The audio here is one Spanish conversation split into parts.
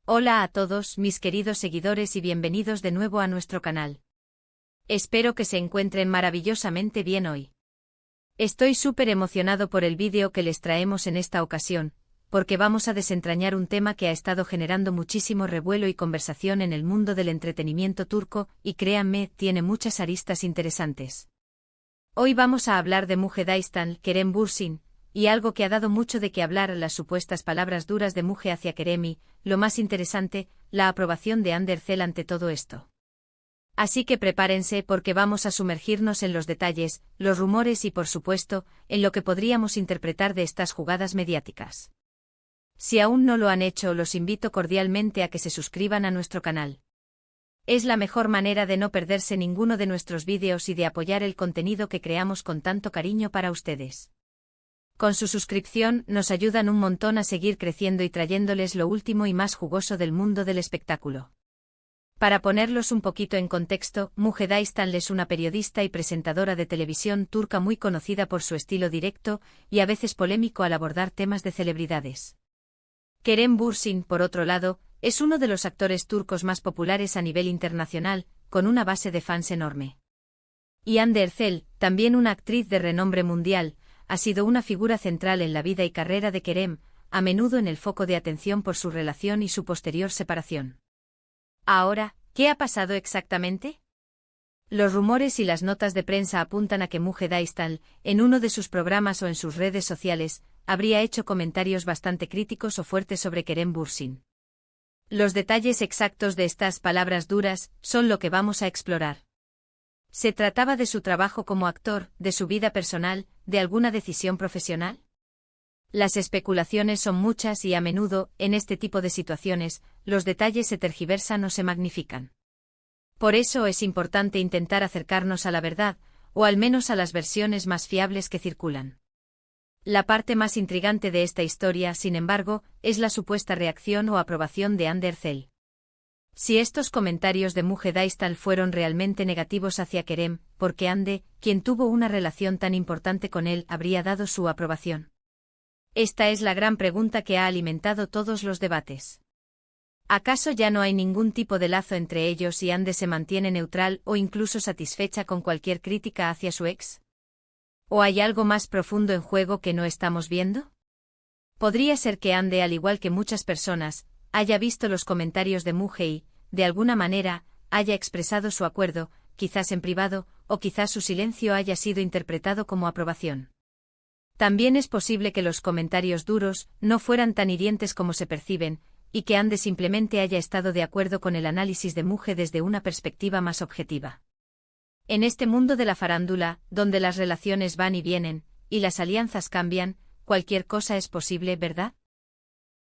Hola a todos mis queridos seguidores y bienvenidos de nuevo a nuestro canal. Espero que se encuentren maravillosamente bien hoy. Estoy súper emocionado por el vídeo que les traemos en esta ocasión, porque vamos a desentrañar un tema que ha estado generando muchísimo revuelo y conversación en el mundo del entretenimiento turco, y créanme, tiene muchas aristas interesantes. Hoy vamos a hablar de Müge Daystan, Kerem Bürsin, y algo que ha dado mucho de qué hablar, las supuestas palabras duras de Müge hacia Kerem y, lo más interesante, la aprobación de Hande Erçel ante todo esto. Así que prepárense porque vamos a sumergirnos en los detalles, los rumores y por supuesto, en lo que podríamos interpretar de estas jugadas mediáticas. Si aún no lo han hecho, los invito cordialmente a que se suscriban a nuestro canal. Es la mejor manera de no perderse ninguno de nuestros vídeos y de apoyar el contenido que creamos con tanto cariño para ustedes. Con su suscripción nos ayudan un montón a seguir creciendo y trayéndoles lo último y más jugoso del mundo del espectáculo. Para ponerlos un poquito en contexto, Müge Daystan es una periodista y presentadora de televisión turca muy conocida por su estilo directo y a veces polémico al abordar temas de celebridades. Kerem Bürsin, por otro lado, es uno de los actores turcos más populares a nivel internacional, con una base de fans enorme. Y Hande Erçel, también una actriz de renombre mundial, ha sido una figura central en la vida y carrera de Kerem, a menudo en el foco de atención por su relación y su posterior separación. Ahora, ¿qué ha pasado exactamente? Los rumores y las notas de prensa apuntan a que Müge Daystan, en uno de sus programas o en sus redes sociales, habría hecho comentarios bastante críticos o fuertes sobre Kerem Bürsin. Los detalles exactos de estas palabras duras son lo que vamos a explorar. ¿Se trataba de su trabajo como actor, de su vida personal, de alguna decisión profesional? Las especulaciones son muchas y a menudo, en este tipo de situaciones, los detalles se tergiversan o se magnifican. Por eso es importante intentar acercarnos a la verdad, o al menos a las versiones más fiables que circulan. La parte más intrigante de esta historia, sin embargo, es la supuesta reacción o aprobación de Hande Erçel. Si estos comentarios de Müge Daystan fueron realmente negativos hacia Kerem, ¿por qué Hande, quien tuvo una relación tan importante con él, habría dado su aprobación? Esta es la gran pregunta que ha alimentado todos los debates. ¿Acaso ya no hay ningún tipo de lazo entre ellos y Hande se mantiene neutral o incluso satisfecha con cualquier crítica hacia su ex? ¿O hay algo más profundo en juego que no estamos viendo? Podría ser que Hande, al igual que muchas personas, haya visto los comentarios de Müge y, de alguna manera, haya expresado su acuerdo, quizás en privado, o quizás su silencio haya sido interpretado como aprobación. También es posible que los comentarios duros no fueran tan hirientes como se perciben, y que Hande simplemente haya estado de acuerdo con el análisis de Müge desde una perspectiva más objetiva. En este mundo de la farándula, donde las relaciones van y vienen, y las alianzas cambian, cualquier cosa es posible, ¿verdad?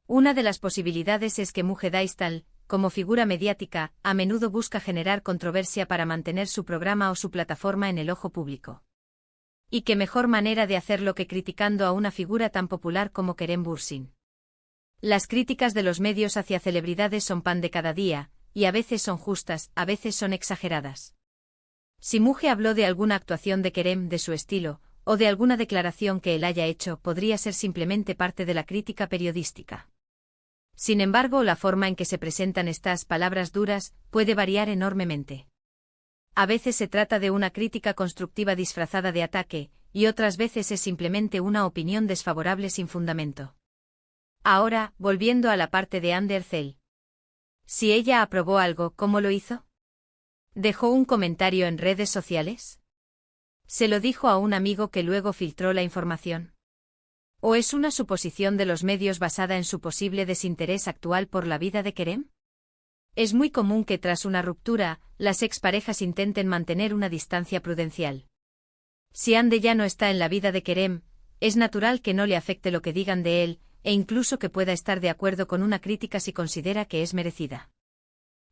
Una de las posibilidades es que Müge Daystan, como figura mediática, a menudo busca generar controversia para mantener su programa o su plataforma en el ojo público. ¿Y qué mejor manera de hacerlo que criticando a una figura tan popular como Kerem Bürsin? Las críticas de los medios hacia celebridades son pan de cada día, y a veces son justas, a veces son exageradas. Si Müge habló de alguna actuación de Kerem, de su estilo, o de alguna declaración que él haya hecho, podría ser simplemente parte de la crítica periodística. Sin embargo, la forma en que se presentan estas palabras duras puede variar enormemente. A veces se trata de una crítica constructiva disfrazada de ataque, y otras veces es simplemente una opinión desfavorable sin fundamento. Ahora, volviendo a la parte de Hande Erçel. Si ella aprobó algo, ¿cómo lo hizo? ¿Dejó un comentario en redes sociales? ¿Se lo dijo a un amigo que luego filtró la información? ¿O es una suposición de los medios basada en su posible desinterés actual por la vida de Kerem? Es muy común que tras una ruptura, las exparejas intenten mantener una distancia prudencial. Si Hande ya no está en la vida de Kerem, es natural que no le afecte lo que digan de él, e incluso que pueda estar de acuerdo con una crítica si considera que es merecida.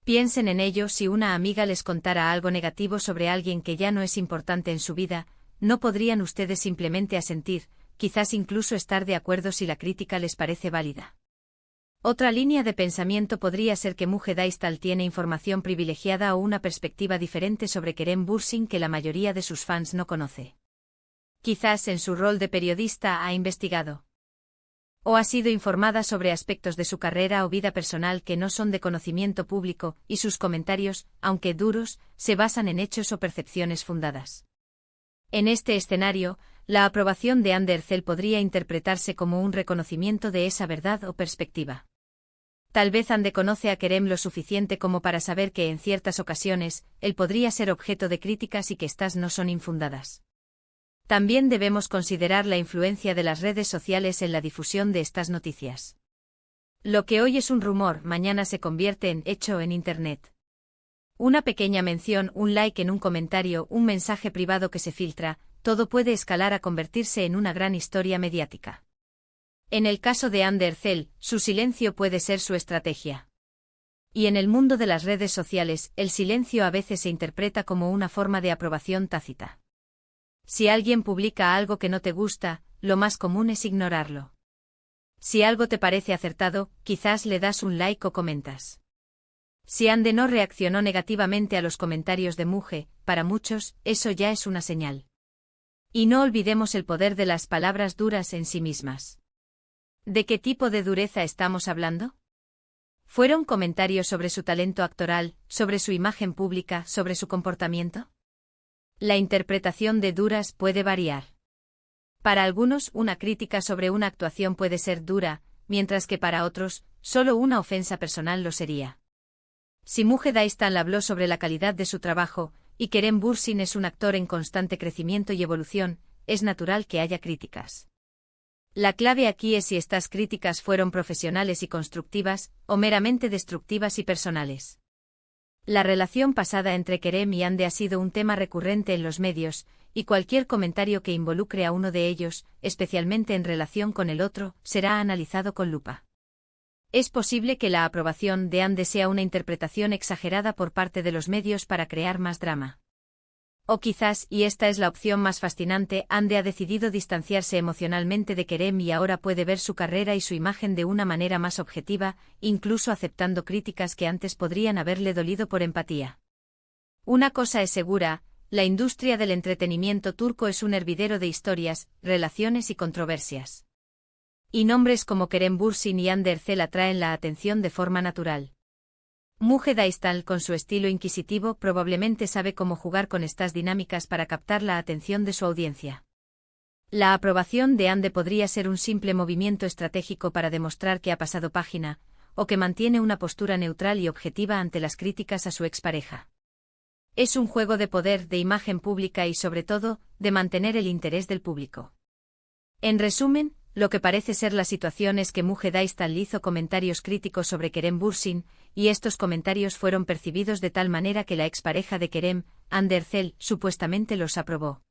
Piensen en ello: si una amiga les contara algo negativo sobre alguien que ya no es importante en su vida, ¿no podrían ustedes simplemente asentir, quizás incluso estar de acuerdo si la crítica les parece válida? Otra línea de pensamiento podría ser que Müge Daystan tiene información privilegiada o una perspectiva diferente sobre Kerem Bürsin que la mayoría de sus fans no conoce. Quizás en su rol de periodista ha investigado. O ha sido informada sobre aspectos de su carrera o vida personal que no son de conocimiento público, y sus comentarios, aunque duros, se basan en hechos o percepciones fundadas. En este escenario, la aprobación de Andercel podría interpretarse como un reconocimiento de esa verdad o perspectiva. Tal vez Ande conoce a Kerem lo suficiente como para saber que en ciertas ocasiones, él podría ser objeto de críticas y que estas no son infundadas. También debemos considerar la influencia de las redes sociales en la difusión de estas noticias. Lo que hoy es un rumor, mañana se convierte en hecho en Internet. Una pequeña mención, un like en un comentario, un mensaje privado que se filtra, todo puede escalar a convertirse en una gran historia mediática. En el caso de Andercel, su silencio puede ser su estrategia. Y en el mundo de las redes sociales, el silencio a veces se interpreta como una forma de aprobación tácita. Si alguien publica algo que no te gusta, lo más común es ignorarlo. Si algo te parece acertado, quizás le das un like o comentas. Si Ande no reaccionó negativamente a los comentarios de Muge, para muchos, eso ya es una señal. Y no olvidemos el poder de las palabras duras en sí mismas. ¿De qué tipo de dureza estamos hablando? ¿Fueron comentarios sobre su talento actoral, sobre su imagen pública, sobre su comportamiento? La interpretación de duras puede variar. Para algunos, una crítica sobre una actuación puede ser dura, mientras que para otros, solo una ofensa personal lo sería. Si Muge Daistan habló sobre la calidad de su trabajo, y Kerem Bürsin es un actor en constante crecimiento y evolución, es natural que haya críticas. La clave aquí es si estas críticas fueron profesionales y constructivas, o meramente destructivas y personales. La relación pasada entre Kerem y Ande ha sido un tema recurrente en los medios, y cualquier comentario que involucre a uno de ellos, especialmente en relación con el otro, será analizado con lupa. Es posible que la aprobación de Ande sea una interpretación exagerada por parte de los medios para crear más drama. O quizás, y esta es la opción más fascinante, Ande ha decidido distanciarse emocionalmente de Kerem y ahora puede ver su carrera y su imagen de una manera más objetiva, incluso aceptando críticas que antes podrían haberle dolido por empatía. Una cosa es segura, la industria del entretenimiento turco es un hervidero de historias, relaciones y controversias. Y nombres como Kerem Bürsin y Andercel atraen la atención de forma natural. Muge Daistan, con su estilo inquisitivo, probablemente sabe cómo jugar con estas dinámicas para captar la atención de su audiencia. La aprobación de Ande podría ser un simple movimiento estratégico para demostrar que ha pasado página, o que mantiene una postura neutral y objetiva ante las críticas a su expareja. Es un juego de poder, de imagen pública y sobre todo, de mantener el interés del público. En resumen, lo que parece ser la situación es que Muge Daistan hizo comentarios críticos sobre Kerem Bürsin, y estos comentarios fueron percibidos de tal manera que la expareja de Kerem, Andercel, supuestamente los aprobó.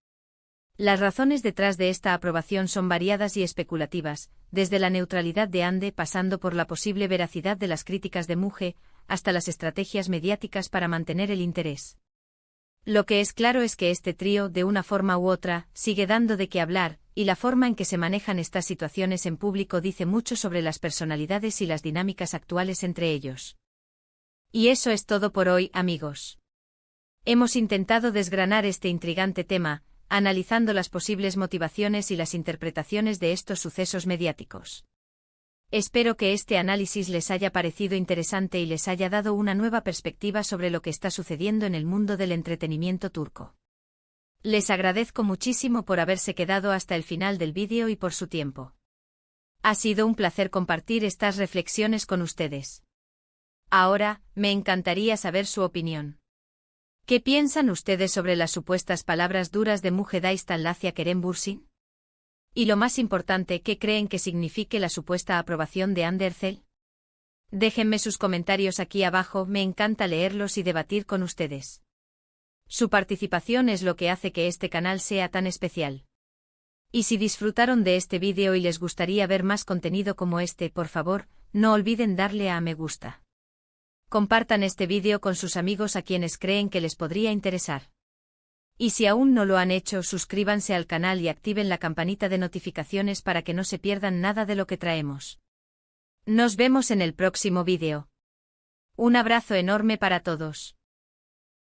Las razones detrás de esta aprobación son variadas y especulativas, desde la neutralidad de Ande pasando por la posible veracidad de las críticas de Muge, hasta las estrategias mediáticas para mantener el interés. Lo que es claro es que este trío, de una forma u otra, sigue dando de qué hablar, y la forma en que se manejan estas situaciones en público dice mucho sobre las personalidades y las dinámicas actuales entre ellos. Y eso es todo por hoy, amigos. Hemos intentado desgranar este intrigante tema, analizando las posibles motivaciones y las interpretaciones de estos sucesos mediáticos. Espero que este análisis les haya parecido interesante y les haya dado una nueva perspectiva sobre lo que está sucediendo en el mundo del entretenimiento turco. Les agradezco muchísimo por haberse quedado hasta el final del vídeo y por su tiempo. Ha sido un placer compartir estas reflexiones con ustedes. Ahora, me encantaría saber su opinión. ¿Qué piensan ustedes sobre las supuestas palabras duras de Muge Daistan hacia Kerem Bürsin? Y lo más importante, ¿qué creen que signifique la supuesta aprobación de Andercel? Déjenme sus comentarios aquí abajo, me encanta leerlos y debatir con ustedes. Su participación es lo que hace que este canal sea tan especial. Y si disfrutaron de este vídeo y les gustaría ver más contenido como este, por favor, no olviden darle a me gusta. Compartan este vídeo con sus amigos a quienes creen que les podría interesar. Y si aún no lo han hecho, suscríbanse al canal y activen la campanita de notificaciones para que no se pierdan nada de lo que traemos. Nos vemos en el próximo vídeo. Un abrazo enorme para todos.